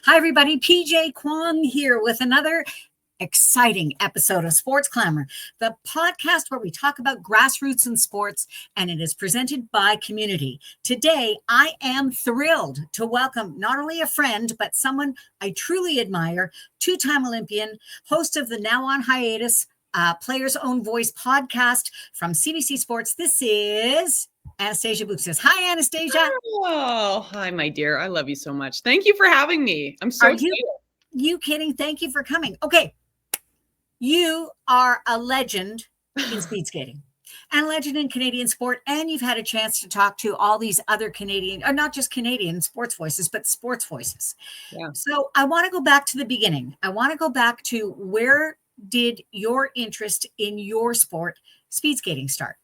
Hi, everybody. PJ Kwong here with another exciting episode of Sports Clamor, the podcast where we talk about grassroots in sports, and it is presented by Community. Today, I am thrilled to welcome not only a friend, but someone I truly admire, two-time Olympian, host of the now on hiatus Players Own Voice podcast from CBC Sports. This is Anastasia Bucsis. Hi, Anastasia. Oh, hi, my dear. I love you so much. Thank you for having me. I'm so excited. You kidding? Thank you for coming. Okay. You are a legend in speed skating and a legend in Canadian sport. And you've had a chance to talk to all these other Canadian, or not just Canadian sports voices, but sports voices. Yeah. So I want to go back to the beginning. I want to go back to where did your interest in your sport, speed skating, start?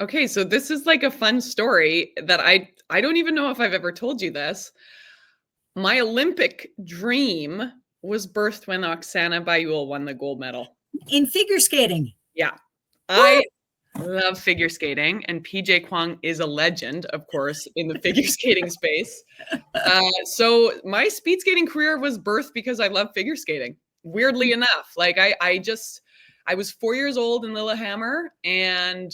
Okay, so this is like a fun story that I don't even know if I've ever told you this. My Olympic dream was birthed when Oksana Baiul won the gold medal. In figure skating? Yeah. I love figure skating, and PJ Kwong is a legend, of course, in the figure skating space. So my speed skating career was birthed because I love figure skating, weirdly enough. Like I was 4 years old in Lillehammer, and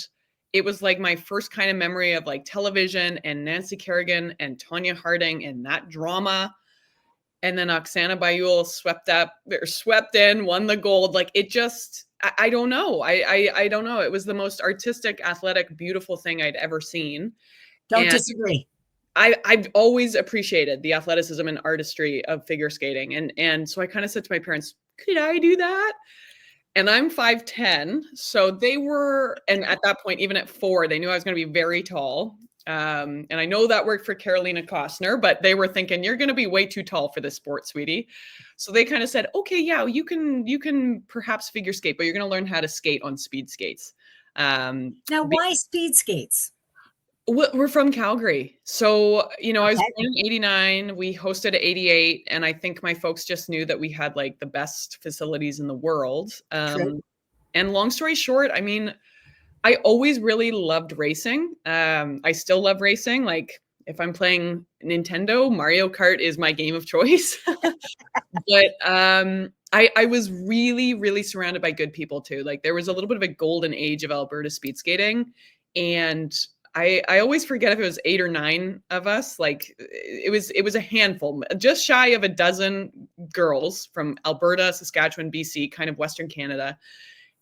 it was like my first kind of memory of like television and Nancy Kerrigan and Tonya Harding and that drama. And then Oksana Baiul swept in, won the gold. Like it just, I don't know. I don't know. It was the most artistic, athletic, beautiful thing I'd ever seen. Don't disagree. I've always appreciated the athleticism and artistry of figure skating. And so I kind of said to my parents, could I do that? And I'm 5'10", so they were, and at that point, even at 4, they knew I was going to be very tall. And I know that worked for Carolina Costner, but they were thinking, you're going to be way too tall for this sport, sweetie. So they kind of said, okay, yeah, you can perhaps figure skate, but you're going to learn how to skate on speed skates. Now, why speed skates? We're from Calgary. So, I was born in 89. We hosted 88. And I think my folks just knew that we had like the best facilities in the world. And long story short, I mean, I always really loved racing. I still love racing. Like if I'm playing Nintendo, Mario Kart is my game of choice. But I was really, really surrounded by good people too. Like there was a little bit of a golden age of Alberta speed skating. And I always forget if it was 8 or 9 of us. Like it was a handful, just shy of a dozen girls from Alberta, Saskatchewan, BC, kind of Western Canada.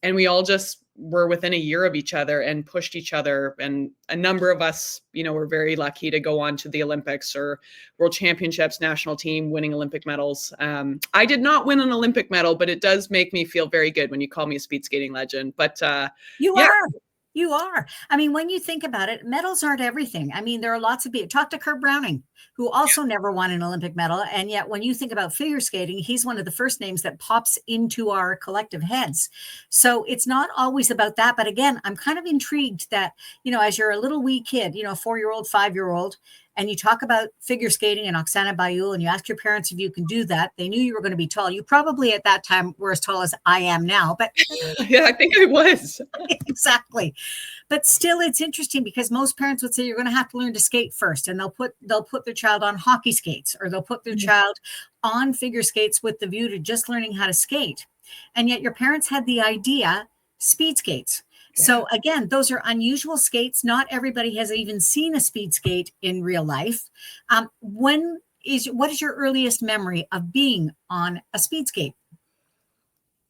And we all just were within a year of each other and pushed each other. And a number of us, were very lucky to go on to the Olympics or World Championships, national team, winning Olympic medals. I did not win an Olympic medal, but it does make me feel very good when you call me a speed skating legend. But You are. I mean, when you think about it, medals aren't everything. I mean, there are lots of people. Talk to Kurt Browning, who also never won an Olympic medal. And yet when you think about figure skating, he's one of the first names that pops into our collective heads. So it's not always about that. But again, I'm kind of intrigued that, as you're a little wee kid, 4-year-old, 5-year-old, and you talk about figure skating and Oksana Baiul, and you ask your parents if you can do that. They knew you were going to be tall. You probably at that time were as tall as I am now, but yeah, I think I was. Exactly. But still, it's interesting because most parents would say you're going to have to learn to skate first, and they'll put their child on hockey skates, or they'll put their child on figure skates with the view to just learning how to skate. And yet your parents had the idea, speed skates. So again, those are unusual skates. Not everybody has even seen a speed skate in real life. What is your earliest memory of being on a speed skate?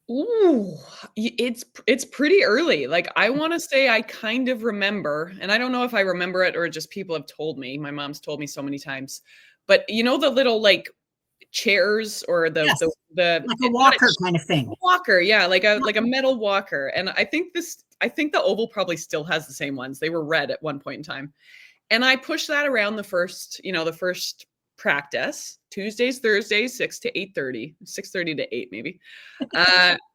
Ooh, it's pretty early. Like I want to say I kind of remember, and I don't know if I remember it or just people have told me. My mom's told me so many times. But the little like chairs or the like a walker kind of thing. Walker, yeah, like a metal walker. And I think the Oval probably still has the same ones. They were red at one point in time. And I pushed that around the first practice, Tuesdays, Thursdays, 6 to 8:30, 6:30 to 8 maybe.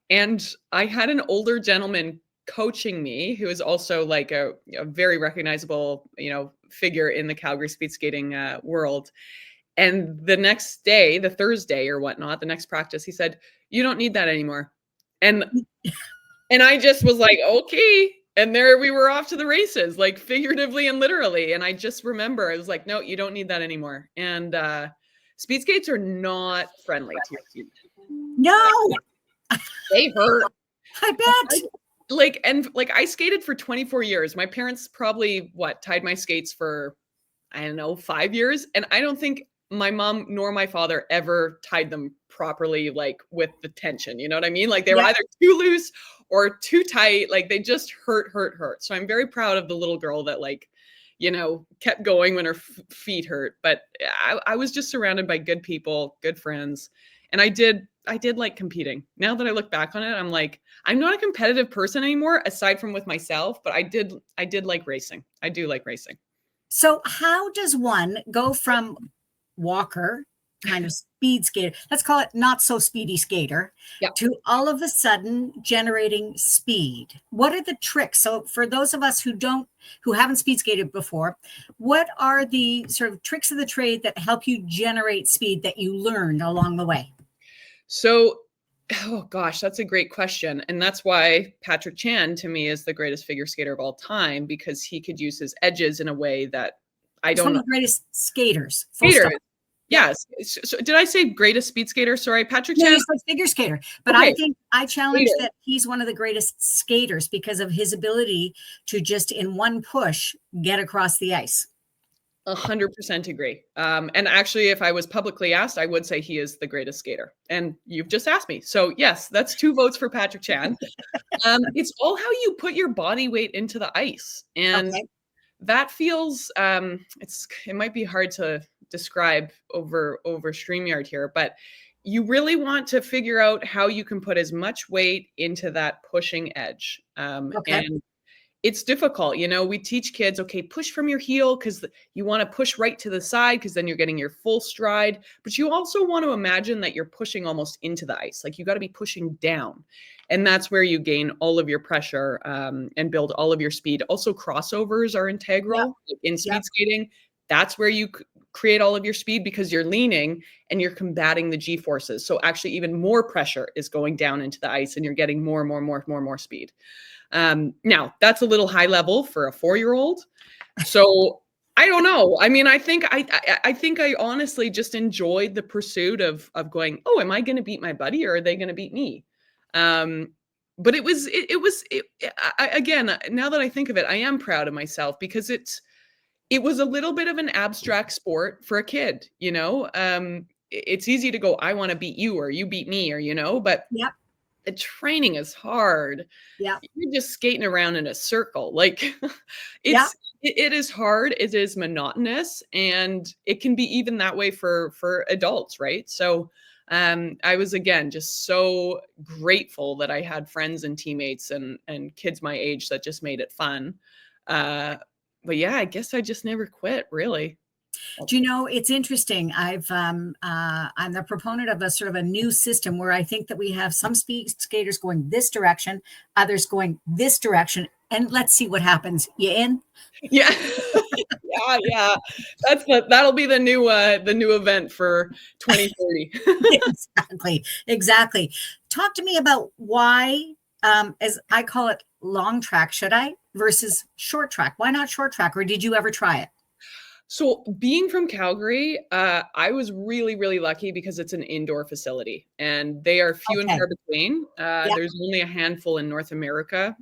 And I had an older gentleman coaching me who is also like a very recognizable, figure in the Calgary speed skating world. And the next day, the Thursday or whatnot, the next practice, he said, "You don't need that anymore." And I just was like, okay. And there we were off to the races, like figuratively and literally. And I just remember I was like, no, you don't need that anymore. And speed skates are not friendly to your feet. No, They hurt. I bet. I skated for 24 years. My parents probably tied my skates for, I don't know, 5 years. And I don't think my mom nor my father ever tied them properly, like with the tension. You know what I mean? Like they were either too loose or too tight. Like they just hurt. So I'm very proud of the little girl that kept going when her feet hurt. But I was just surrounded by good people, good friends. And I did like competing. Now that I look back on it, I'm like, I'm not a competitive person anymore, aside from with myself, but I did like racing. I do like racing. So how does one go from walker, kind of speed skater, let's call it not so speedy skater, to all of a sudden generating speed? What are the tricks? So for those of us who haven't speed skated before, what are the sort of tricks of the trade that help you generate speed that you learned along the way? So, oh gosh, that's a great question. And that's why Patrick Chan to me is the greatest figure skater of all time, because he could use his edges in a way that He's one of the greatest skaters. Yes. So did I say greatest speed skater? Sorry, Patrick Chan. No, you said figure skater. But okay. I think I challenge that he's one of the greatest skaters because of his ability to just in one push get across the ice. 100% agree. And actually, if I was publicly asked, I would say he is the greatest skater. And you've just asked me. So yes, that's 2 votes for Patrick Chan. It's all how you put your body weight into the ice. And that feels, it might be hard to describe over StreamYard here, but you really want to figure out how you can put as much weight into that pushing edge. And it's difficult. We teach kids, okay, push from your heel because you want to push right to the side because then you're getting your full stride. But you also want to imagine that you're pushing almost into the ice. Like you got to be pushing down. And that's where you gain all of your pressure and build all of your speed. Also, crossovers are integral in speed skating. That's where you create all of your speed because you're leaning and you're combating the G forces. So actually even more pressure is going down into the ice and you're getting more speed. Now that's a little high level for a 4-year-old. So I don't know. I mean, I think I honestly just enjoyed the pursuit of going, oh, am I going to beat my buddy or are they going to beat me? But again, now that I think of it, I am proud of myself because it was a little bit of an abstract sport for a kid, it's easy to go, I want to beat you or you beat me or, but the training is hard. Yeah. You're just skating around in a circle. Like it is hard. It is monotonous and it can be even that way for adults. Right. So, I was, again, just so grateful that I had friends and teammates and kids my age that just made it fun. But yeah, I guess I just never quit, really. Do you know, it's interesting. I'm the proponent of a sort of a new system where I think that we have some speed skaters going this direction, others going this direction, and let's see what happens. You in? Yeah. yeah. That'll be the new event for 2030. Exactly. Talk to me about why, as I call it, long track, versus short track? Why not short track? Or did you ever try it? So being from Calgary, I was really, really lucky because it's an indoor facility and they are few and far between. There's only a handful in North America.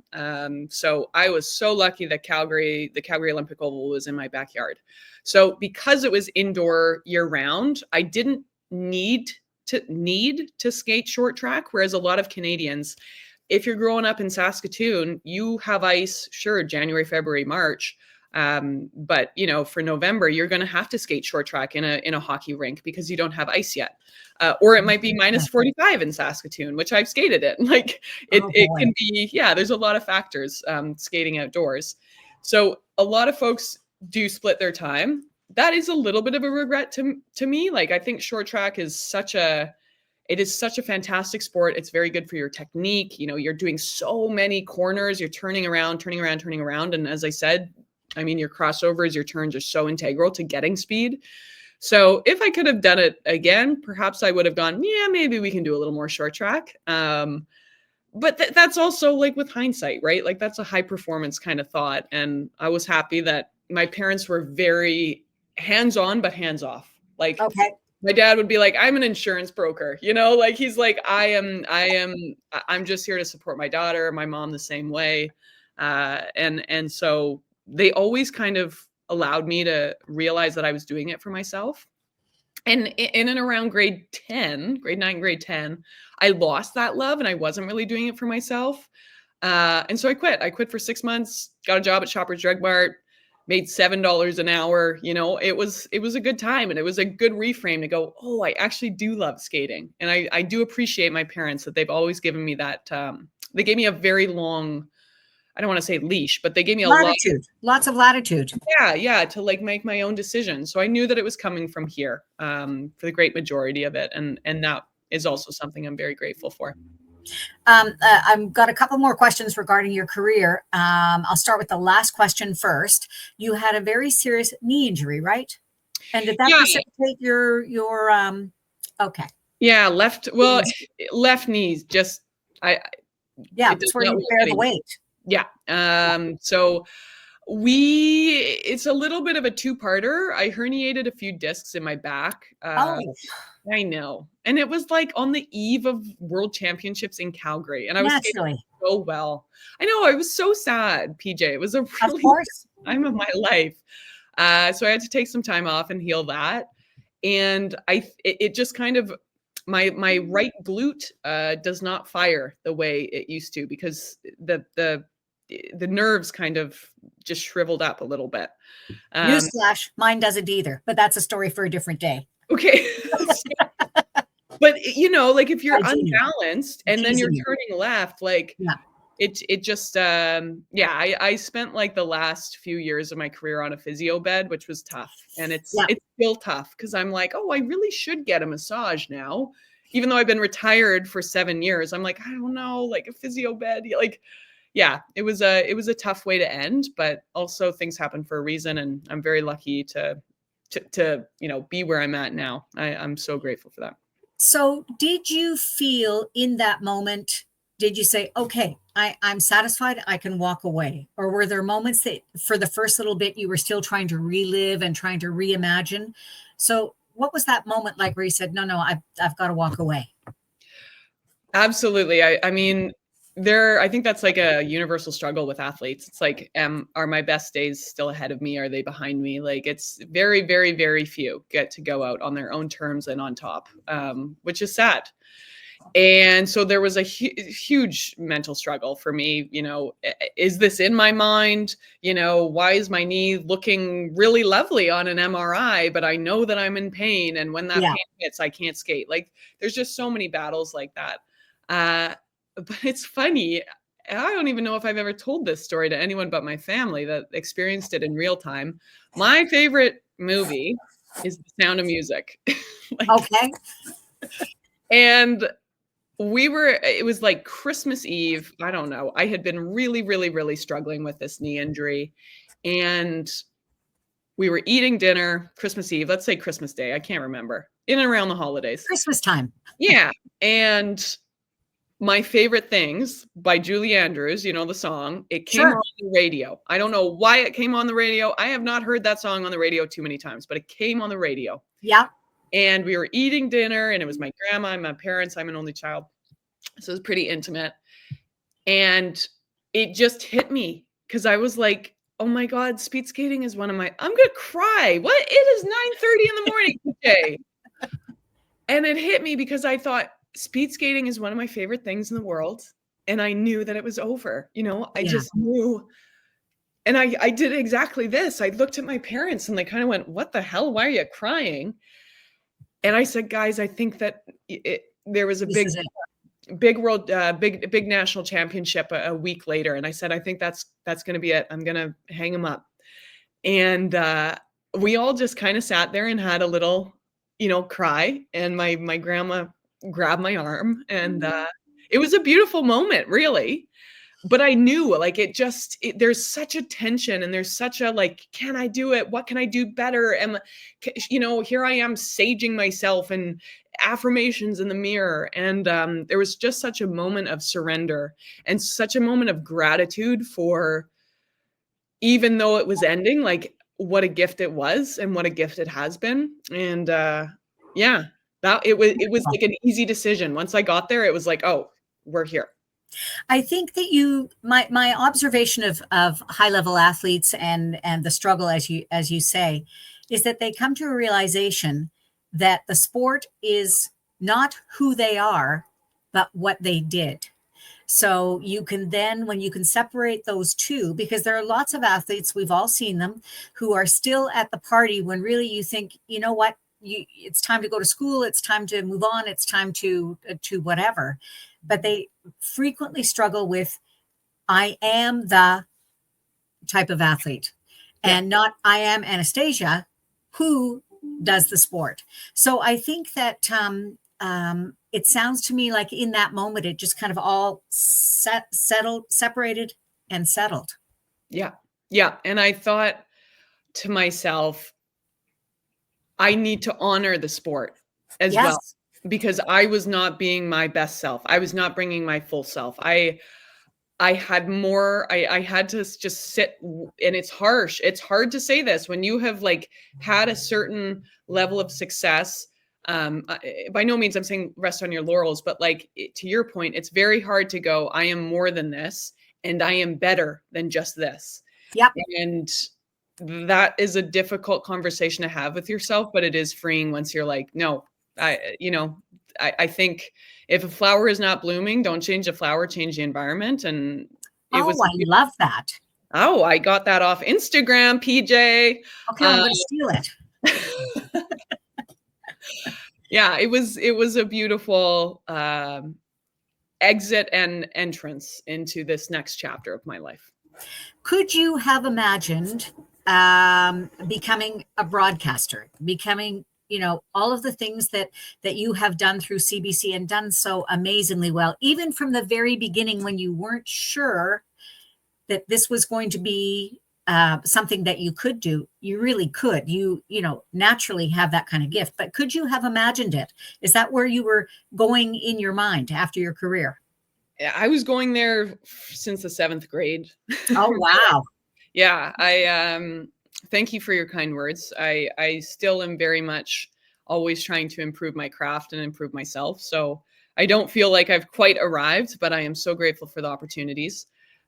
So I was so lucky that the Calgary Olympic Oval was in my backyard. So because it was indoor year round, I didn't need to skate short track. Whereas a lot of Canadians, if you're growing up in Saskatoon, you have ice, sure, January, February, March. But for November, you're going to have to skate short track in a hockey rink because you don't have ice yet. Or it might be minus 45 in Saskatoon, which I've skated in. Like it can be, there's a lot of factors, skating outdoors. So a lot of folks do split their time. That is a little bit of a regret to me. Like I think short track is such a fantastic sport. It's very good for your technique. You're doing so many corners, you're turning around. And as I said, I mean, your crossovers, your turns are so integral to getting speed. So if I could have done it again, perhaps I would have gone, maybe we can do a little more short track. But that's also like with hindsight, right? Like that's a high performance kind of thought. And I was happy that my parents were very hands-on, but hands-off. Like My dad would be like, I'm an insurance broker, like he's like, I'm just here to support my daughter, my mom the same way. And so they always kind of allowed me to realize that I was doing it for myself. And in and around grade 9, grade 10, I lost that love and I wasn't really doing it for myself. And so I quit. I quit for 6 months, got a job at Shoppers Drug Mart, made $7 an hour. It was a good time, and it was a good reframe to go, oh, I actually do love skating. And I do appreciate my parents that they've always given me that. They gave me a very long, I don't want to say leash, but they gave me a lots of latitude. Yeah, to like make my own decisions. So I knew that it was coming from here for the great majority of it. And that is also something I'm very grateful for. I've got a couple more questions regarding your career. I'll start with the last question first. You had a very serious knee injury, right? And did that precipitate your okay. Yeah, left knees, just that's where you bear the weight. Yeah. So it's a little bit of a two-parter. I herniated a few discs in my back. I know. And it was like on the eve of World Championships in Calgary. And I was skating so well. I know. I was so sad, PJ. It was a really time of my life. So I had to take some time off and heal that. And it just kind of, my right glute does not fire the way it used to, because the nerves kind of just shriveled up a little bit. Newsflash, mine doesn't either, but that's a story for a different day. Okay. But like if you're unbalanced and then you're turning left, like it just I spent like the last few years of my career on a physio bed, which was tough. And it's still tough because I'm like, oh, I really should get a massage now. Even though I've been retired for 7 years, I'm like, I don't know, like a physio bed, like, yeah, it was a tough way to end, but also things happen for a reason. And I'm very lucky to be where I'm at now. I'm so grateful for that. So did you feel in that moment, did you say, okay, I'm satisfied, I can walk away? Or were there moments that for the first little bit, you were still trying to relive and trying to reimagine? So what was that moment like where you said, no, I've got to walk away? Absolutely. I mean, I think that's like a universal struggle with athletes. It's like, are my best days still ahead of me? Are they behind me? Like, it's very, very, very few get to go out on their own terms and on top, which is sad. And so there was a huge mental struggle for me. Is this in my mind? Why is my knee looking really lovely on an MRI, but I know that I'm in pain. And when that pain hits, I can't skate. Like, there's just so many battles like that. But it's funny. I don't even know if I've ever told this story to anyone but my family that experienced it in real time. My favorite movie is The Sound of Music. Okay. And it was like Christmas Eve. I don't know. I had been really, really, really struggling with this knee injury. And we were eating dinner Christmas Eve. Let's say Christmas Day. I can't remember. In and around the holidays. Christmas time. Yeah. And My Favorite Things by Julie Andrews, the song, it came on the radio. I don't know why it came on the radio. I have not heard that song on the radio too many times, but it came on the radio. Yeah. And we were eating dinner, and it was my grandma and my parents. I'm an only child. So it was pretty intimate. And it just hit me because I was like, oh my God, speed skating is I'm going to cry. What? It is 9:30 in the morning today. And it hit me because I thought, speed skating is one of my favorite things in the world. And I knew that it was over. I just knew. And I did exactly this. I looked at my parents and they kind of went, what the hell? Why are you crying? And I said, guys, I think that there was a big national championship a week later. And I said, I think that's going to be it. I'm going to hang him up. And we all just kind of sat there and had a little, cry. And my grandma grabbed my arm, and it was a beautiful moment, really. But I knew, like, there's such a tension, and there's such a, like, can I do it? What can I do better? And, here I am saging myself and affirmations in the mirror. And there was just such a moment of surrender and such a moment of gratitude for, even though it was ending, like, what a gift it was and what a gift it has been. And Yeah. It was like an easy decision. Once I got there, it was like, oh, we're here. I think that my observation of high level athletes and the struggle, as you say, is that they come to a realization that the sport is not who they are, but what they did. So you can then, when you can separate those two, because there are lots of athletes, we've all seen them, who are still at the party when really you think, you know what, it's time to go to school, it's time to move on, it's time to whatever. But they frequently struggle with, I am the type of athlete, and not I am Anastasia, who does the sport. So I think that it sounds to me like in that moment, it just kind of all separated and settled. Yeah. Yeah. And I thought to myself, I need to honor the sport as well, Yes. because I was not being my best self. I was not bringing my full self. I had more, I had to just sit, and it's harsh. It's hard to say this when you have like had a certain level of success. By no means I'm saying rest on your laurels, but like to your point, it's very hard to go, I am more than this and I am better than just this. Yep. And that is a difficult conversation to have with yourself, but it is freeing once you're like, no, I think if a flower is not blooming, don't change the flower, change the environment. And it Oh, was, I love that. oh, I got that off Instagram, PJ. Okay, I'm going to steal it. Yeah, it was a beautiful exit and entrance into this next chapter of my life. Could you have imagined becoming a broadcaster, becoming, all of the things that you have done through CBC and done so amazingly well, even from the very beginning when you weren't sure that this was going to be something that you could do? You really could. You naturally have that kind of gift. But could you have imagined it? Is that where you were going in your mind after your career? I was going there since the 7th grade. Oh, wow. Yeah, I thank you for your kind words. I still am very much always trying to improve my craft and improve myself. So I don't feel like I've quite arrived, but I am so grateful for the opportunities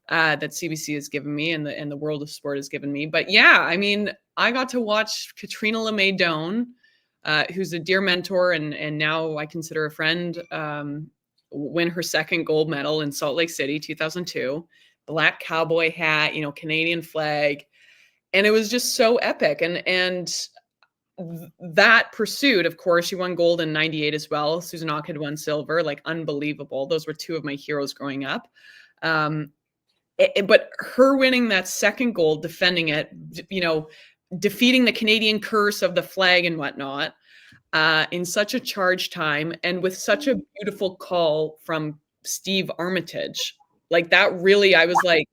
that CBC has given me and the world of sport has given me. But yeah, I mean, I got to watch Katrina LeMay Doan, who's a dear mentor and now I consider a friend, win her second gold medal in Salt Lake City, 2002. Black cowboy hat, Canadian flag. And it was just so epic. And that pursuit, of course, she won gold in 98 as well. Susan Ock had won silver, like unbelievable. Those were two of my heroes growing up. But her winning that second gold, defending it, defeating the Canadian curse of the flag and whatnot, in such a charged time and with such a beautiful call from Steve Armitage. Like that really, I was like,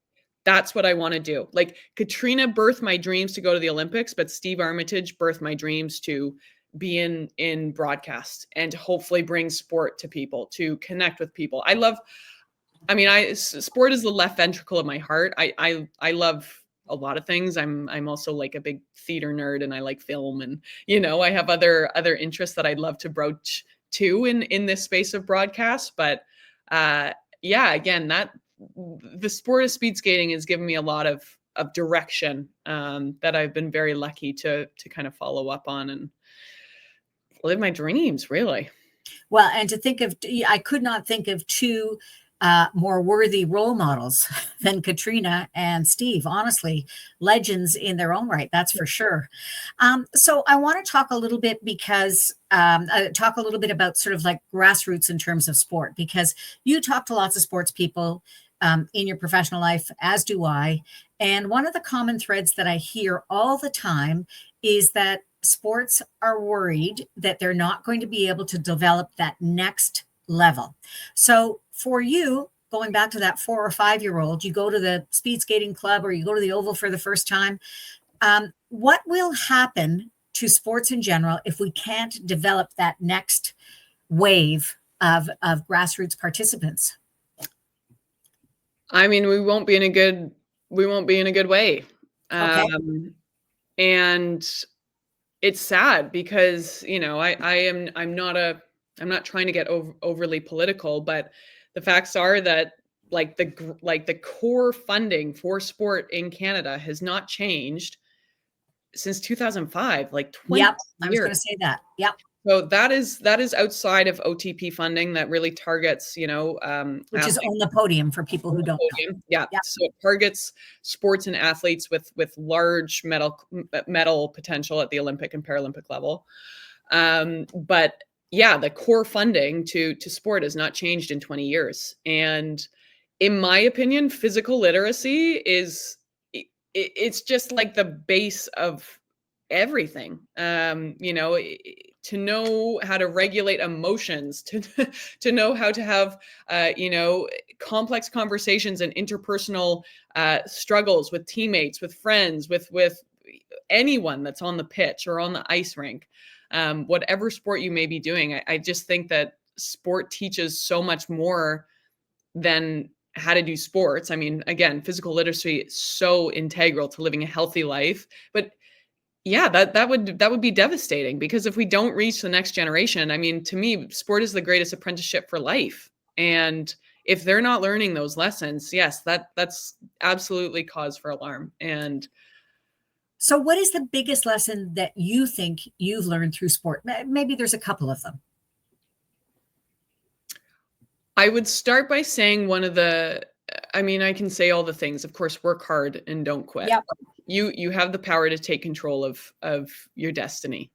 that's what I want to do. Like Katrina birthed my dreams to go to the Olympics, but Steve Armitage birthed my dreams to be in broadcast and to hopefully bring sport to people, to connect with people. Sport is the left ventricle of my heart. I love a lot of things. I'm also like a big theater nerd and I like film and, I have other interests that I'd love to broach too in this space of broadcast. But again, the sport of speed skating has given me a lot of direction that I've been very lucky to kind of follow up on and live my dreams, really. Well, and I could not think of two more worthy role models than Katrina and Steve. Honestly, legends in their own right, that's for sure. So I want to talk a little bit about sort of like grassroots in terms of sport, because you talk to lots of sports people in your professional life, as do I. And one of the common threads that I hear all the time is that sports are worried that they're not going to be able to develop that next level. So for you, going back to that 4 or 5-year-old, you go to the speed skating club or you go to the oval for the first time. What will happen to sports in general if we can't develop that next wave of grassroots participants? I mean, we won't be in a good way. Okay. And It's sad because, I'm not trying to get overly political, but the facts are that the core funding for sport in Canada has not changed since 2005, like 20 Yep. I was years. going to say that. Yep. So that is outside of OTP funding that really targets, Which is athletes on the podium for people who don't know. podium. Yeah. Yep. So it targets sports and athletes with large medal potential at the Olympic and Paralympic level. But yeah, the core funding to sport has not changed in 20 years. And in my opinion, physical literacy it's just like the base of everything. To know how to regulate emotions, to know how to have complex conversations and interpersonal struggles with teammates, with friends, with anyone that's on the pitch or on the ice rink. Whatever sport you may be doing, I just think that sport teaches so much more than how to do sports. I mean, again, physical literacy is so integral to living a healthy life. But yeah, that would be devastating, because if we don't reach the next generation, I mean, to me, sport is the greatest apprenticeship for life. And if they're not learning those lessons, yes, that's absolutely cause for alarm. And so what is the biggest lesson that you think you've learned through sport? Maybe there's a couple of them. I would start by saying I can say all the things, of course, work hard and don't quit. Yep. You have the power to take control of your destiny.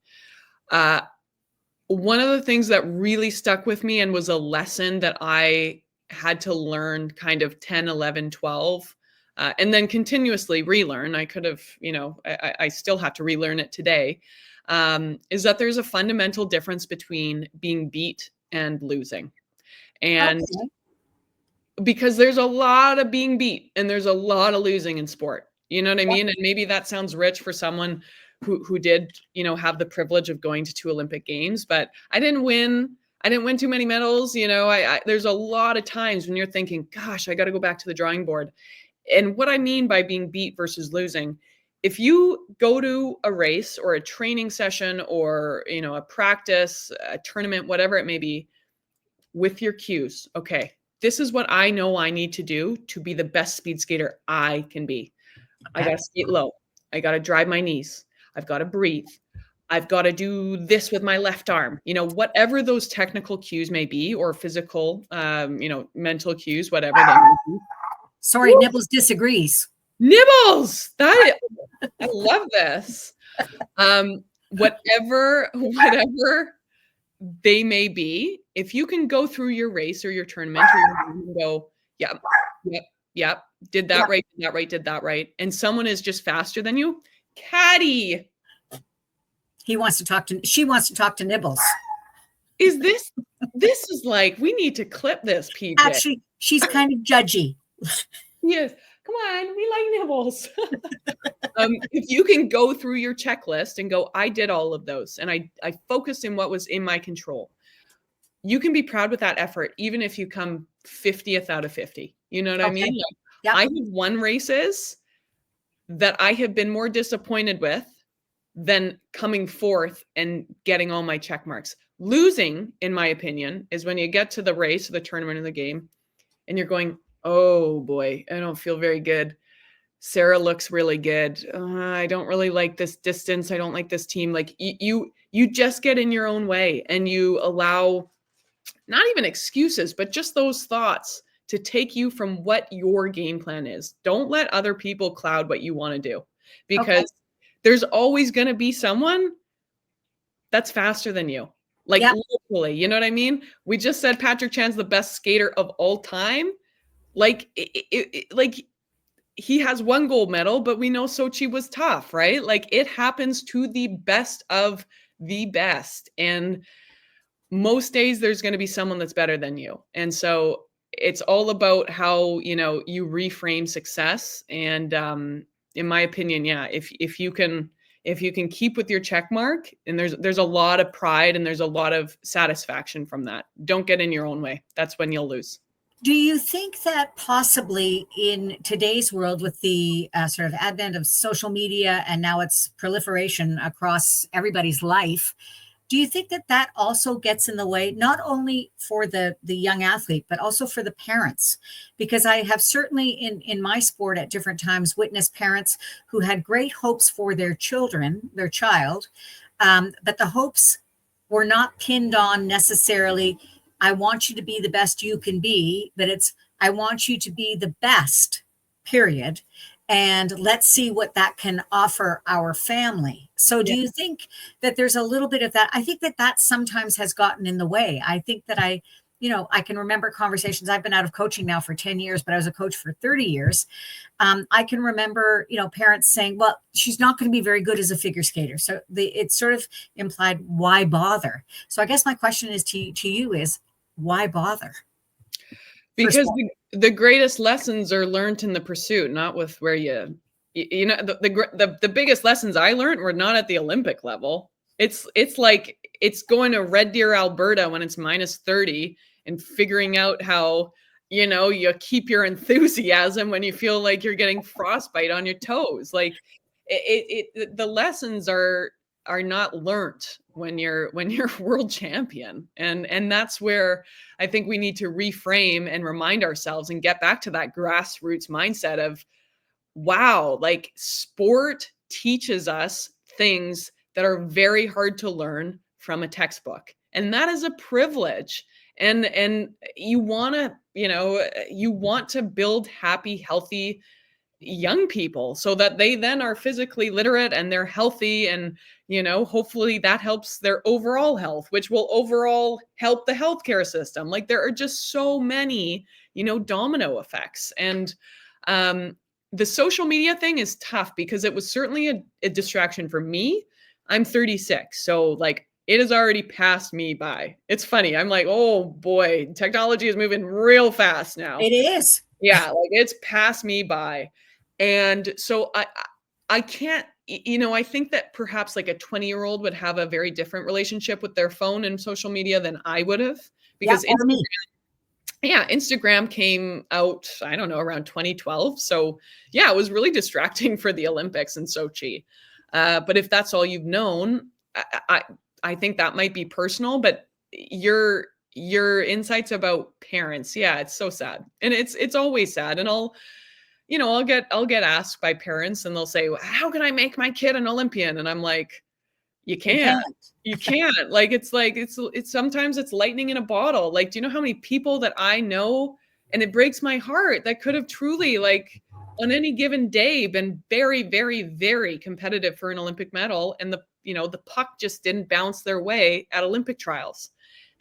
One of the things that really stuck with me and was a lesson that I had to learn kind of 10, 11, 12, and then continuously relearn. I could have, I still have to relearn it today, is that there's a fundamental difference between being beat and losing. And because there's a lot of being beat and there's a lot of losing in sport. You know what I mean? And maybe that sounds rich for someone who did, have the privilege of going to 2 Olympic Games, but I didn't win too many medals. There's a lot of times when you're thinking, gosh, I got to go back to the drawing board. And what I mean by being beat versus losing, if you go to a race or a training session or, a practice, a tournament, whatever it may be, with your cues, okay, this is what I know I need to do to be the best speed skater I can be. I got to skate low. I got to drive my knees. I've got to breathe. I've got to do this with my left arm. Whatever those technical cues may be, or physical, mental cues, whatever they may be. Sorry, Woo! Nibbles disagrees. Nibbles! I love this. Whatever they may be, if you can go through your race or your tournament, you can go, yep, did that right, and someone is just faster than you, caddy. She wants to talk to Nibbles. This is like, we need to clip this, PJ. Actually, she's kind of judgy. Yes. Come on, we like Nibbles. If you can go through your checklist and go, I did all of those, and I focused in what was in my control, you can be proud with that effort, even if you come 50th out of 50. You know what I mean? Yep. I have won races that I have been more disappointed with than coming fourth and getting all my check marks. Losing, in my opinion, is when you get to the race or the tournament or the game and you're going, oh boy, I don't feel very good. Sarah looks really good. I don't really like this distance. I don't like this team. Like you just get in your own way and you allow not even excuses, but just those thoughts to take you from what your game plan is. Don't let other people cloud what you want to do, because there's always going to be someone that's faster than you. Like literally, you know what I mean? We just said Patrick Chan's the best skater of all time. Like he has 1 gold medal, but we know Sochi was tough, right? Like it happens to the best of the best. And most days there's going to be someone that's better than you. And so it's all about how, you reframe success. And in my opinion, if you can keep with your check mark, and there's a lot of pride and there's a lot of satisfaction from that. Don't get in your own way. That's when you'll lose. Do you think that possibly in today's world, with the sort of advent of social media and now its proliferation across everybody's life, do you think that that also gets in the way, not only for the young athlete, but also for the parents? Because I have certainly in my sport at different times witnessed parents who had great hopes for their children, their child, but the hopes were not pinned on necessarily, I want you to be the best you can be, but it's, I want you to be the best, period. And let's see what that can offer our family. So, do Yeah. you think that there's a little bit of that? I think that that sometimes has gotten in the way. I think that I can remember conversations. I've been out of coaching now for 10 years, but I was a coach for 30 years. I can remember, parents saying, well, she's not going to be very good as a figure skater. So it's sort of implied, why bother? So I guess my question is to you is, why bother? Because the greatest lessons are learned in the pursuit, not with where the biggest lessons I learned were not at the Olympic level. It's like it's going to Red Deer, Alberta when it's -30 and figuring out how, you keep your enthusiasm when you feel like you're getting frostbite on your toes. Like the lessons are not learned when you're world champion. And that's where I think we need to reframe and remind ourselves and get back to that grassroots mindset of, wow, like sport teaches us things that are very hard to learn from a textbook. And that is a privilege. And you want to build happy, healthy young people so that they then are physically literate and they're healthy, and hopefully that helps their overall health, which will overall help the healthcare system. Like there are just so many domino effects. And the social media thing is tough because it was certainly a distraction for me. I'm 36, so like it has already passed me by. It's funny, I'm like, oh boy, technology is moving real fast now. It is. Yeah, like it's passed me by. And so I can't, I think that perhaps like a 20-year-old would have a very different relationship with their phone and social media than I would have, Yeah, because or me. Instagram came out, I don't know, around 2012. So yeah, it was really distracting for the Olympics in Sochi. But if that's all you've known, I think that might be personal, but your insights about parents, yeah, it's so sad. And it's always sad. And I'll get asked by parents and they'll say, "Well, how can I make my kid an Olympian?" And I'm like, you You can't. can't. You can't. It's sometimes it's lightning in a bottle. Like, do you know how many people that I know, and it breaks my heart, that could have truly, like, on any given day been very, very, very competitive for an Olympic medal, and the puck just didn't bounce their way at Olympic trials.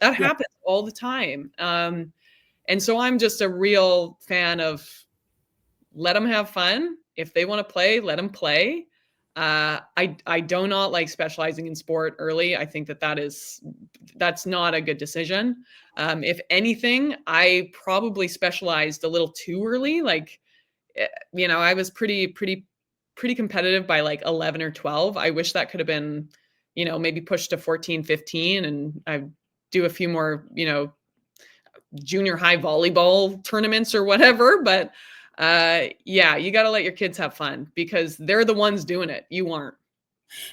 That Yeah. happens all the time. And so I'm just a real fan of, let them have fun. If they want to play, let them play. I do not like specializing in sport early. I think that's not a good decision. If anything, I probably specialized a little too early. Like, I was pretty competitive by like 11 or 12. I wish that could have been, maybe pushed to 14, 15, and I do a few more, junior high volleyball tournaments or whatever. But yeah, you got to let your kids have fun because they're the ones doing it. You aren't.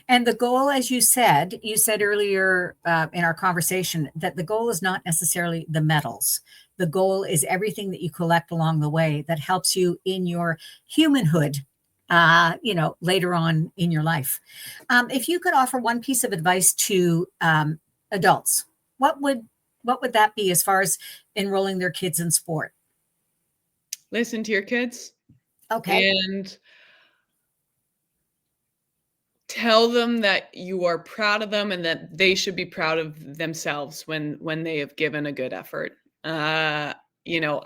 And the goal, as you said earlier in our conversation, that the goal is not necessarily the medals. The goal is everything that you collect along the way that helps you in your humanhood, later on in your life. If you could offer one piece of advice to adults, what would that be as far as enrolling their kids in sport? Listen to your kids Okay. and tell them that you are proud of them and that they should be proud of themselves when they have given a good effort. I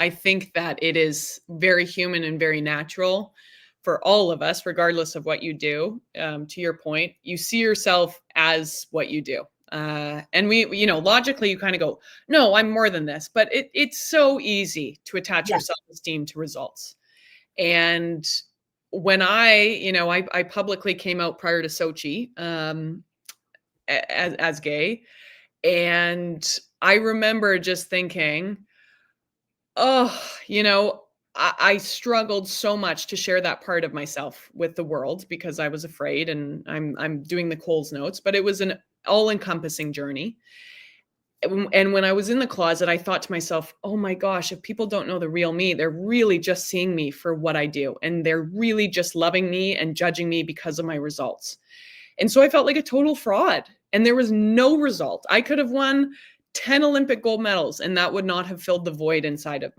think that it is very human and very natural for all of us, regardless of what you do. To your point, you see yourself as what you do. And logically, you kind of go, no, I'm more than this. But it's so easy to attach your Yeah. self-esteem to results. And when I publicly came out prior to Sochi, as gay, and I remember just thinking, Oh, I struggled so much to share that part of myself with the world because I was afraid, and I'm doing the Coles notes, but it was an all-encompassing journey. And when I was in the closet, I thought to myself, "Oh my gosh, if people don't know the real me, they're really just seeing me for what I do, and they're really just loving me and judging me because of my results." And so I felt like a total fraud, and there was no result. I could have won 10 Olympic gold medals, and that would not have filled the void inside of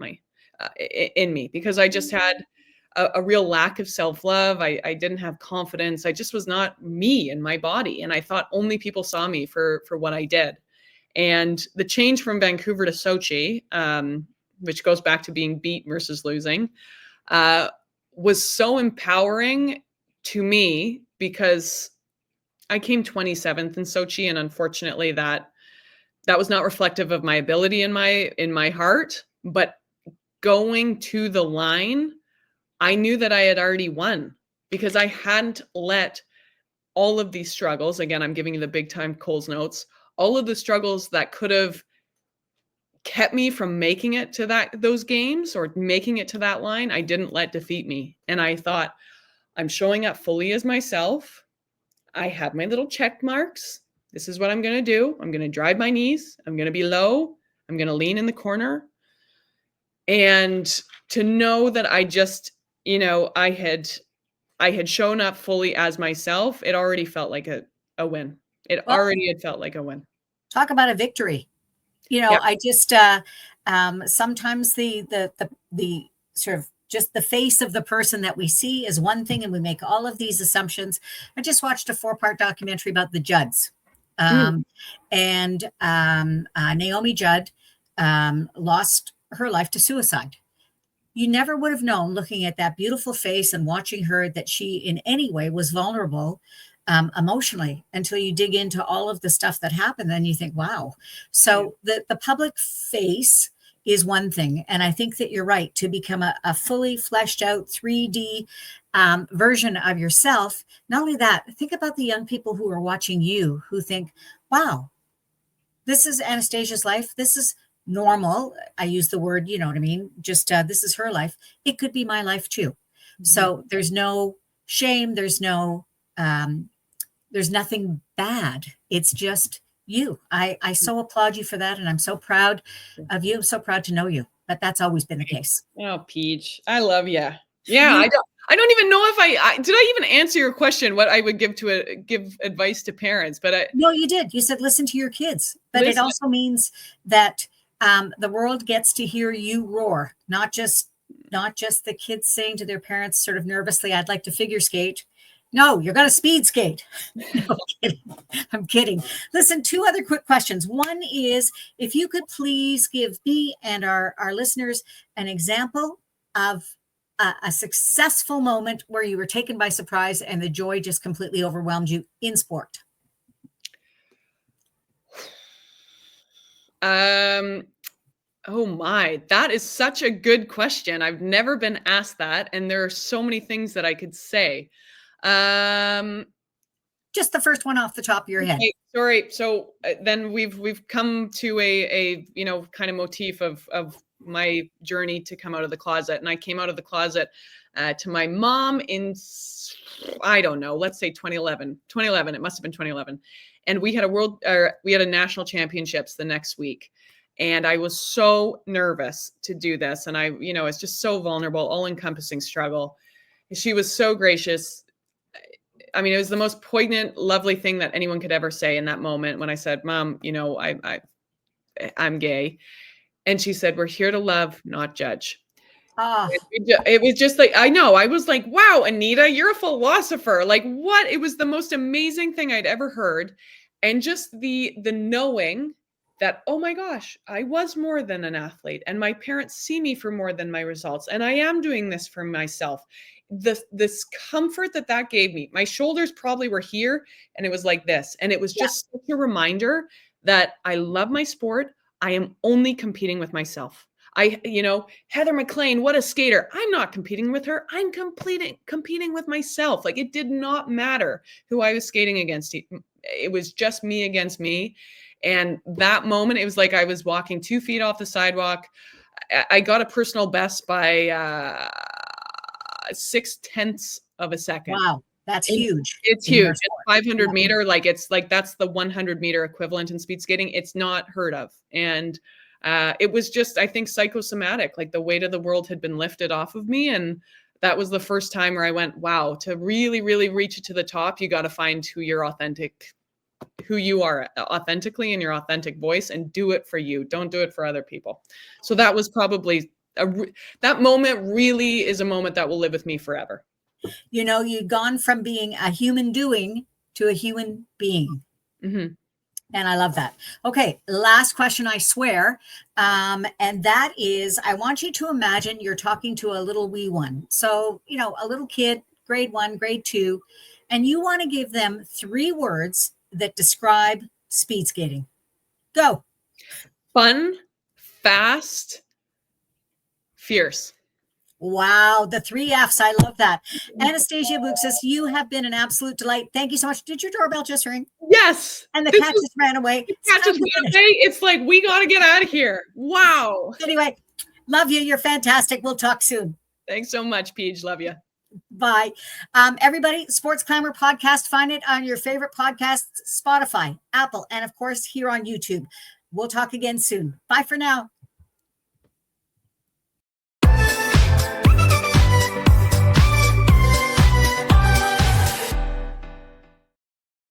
in me, because I just had a real lack of self-love. I didn't have confidence. I just was not me in my body. And I thought only people saw me for what I did. And the change from Vancouver to Sochi, which goes back to being beat versus losing, was so empowering to me, because I came 27th in Sochi, and unfortunately that was not reflective of my ability in my heart. But going to the line, I knew that I had already won, because I hadn't let all of these struggles, again, I'm giving you the big time Coles notes, all of the struggles that could have kept me from making it to those games or making it to that line, I didn't let defeat me. And I thought, I'm showing up fully as myself. I have my little check marks. This is what I'm going to do. I'm going to drive my knees. I'm going to be low. I'm going to lean in the corner. And to know that I just, I had shown up fully as myself, it already felt like a win. It Well, already had felt like a win. talk about a victory. Yeah. I just sometimes the sort of just the face of the person that we see is one thing, and we make all of these assumptions. I just watched a 4-part documentary about the Judds, and Naomi Judd lost her life to suicide. You never would have known, looking at that beautiful face and watching her, that she in any way was vulnerable emotionally, until you dig into all of the stuff that happened. Then you think, wow. So the public face is one thing. And I think that you're right, to become a fully fleshed out 3D version of yourself. Not only that, think about the young people who are watching you, who think, wow, this is Anastasia's life. This is normal. I use the word, you know what I mean? Just this is her life. It could be my life too. Mm-hmm. So there's no shame. There's nothing bad. It's just you. I so applaud you for that. And I'm so proud of you. I'm so proud to know you. But that's always been the case. Oh, Peach, I love you. Yeah, I don't even know if I did I even answer your question, what I would give advice to parents, but no, you did. You said listen to your kids, but it also means that the world gets to hear you roar, not just the kids saying to their parents sort of nervously, "I'd like to figure skate." No, you're going to speed skate. No, I'm kidding. Listen, 2 other quick questions. One is, if you could please give me and our listeners an example of a successful moment where you were taken by surprise and the joy just completely overwhelmed you in sport. Oh my, that is such a good question. I've never been asked that, and there are so many things that I could say. Just the first one off the top of your head. Sorry. So then we've come to a kind of motif of my journey to come out of the closet. And I came out of the closet to my mom in, I don't know, let's say 2011. It must have been 2011. And we had a national championships the next week. And I was so nervous to do this. And it's just so vulnerable, all encompassing struggle. She was so gracious. I mean, it was the most poignant, lovely thing that anyone could ever say in that moment when I said, "Mom, I'm gay." And she said, "We're here to love, not judge." Oh. It was just like, I know, I was like, wow, Anita, you're a philosopher. Like, what? It was the most amazing thing I'd ever heard. And just the knowing that, oh my gosh, I was more than an athlete, and my parents see me for more than my results. And I am doing this for myself. This comfort that gave me, my shoulders probably were here, and it was like this. And it was just such a reminder that I love my sport. I am only competing with myself. Heather McLean, what a skater. I'm not competing with her. I'm competing with myself. Like, it did not matter who I was skating against. It was just me against me. And that moment, it was like I was walking 2 feet off the sidewalk. I got a personal best by 0.6 of a second. Wow, that's huge. It's in your huge. It's sport. 500 Yeah. meter, it's like that's the 100-meter equivalent in speed skating. It's not heard of. And it was just, I think, psychosomatic. Like the weight of the world had been lifted off of me. And that was the first time where I went, wow, to really, really reach it to the top, you got to find who you are authentically in your authentic voice, and do it for you. Don't do it for other people. So that was probably that moment really is a moment that will live with me forever. You'd gone from being a human doing to a human being. Mm-hmm. And I love that. Okay, last question, I swear. And that is, I want you to imagine you're talking to a little wee one. So, a little kid, grade 1, grade 2, and you want to give them 3 words that describe speed skating. Go. Fun, fast, fierce. Wow, the 3 F's. I love that. Anastasia Bucsis, you have been an absolute delight. Thank you so much. Did your doorbell just ring? Yes. And the cat just ran away. It's like, we got to get out of here. Wow. Anyway, love you. You're fantastic. We'll talk soon. Thanks so much, Paige. Love you. Bye. Everybody, Sports Clamor podcast. Find it on your favorite podcasts, Spotify, Apple, and of course, here on YouTube. We'll talk again soon. Bye for now.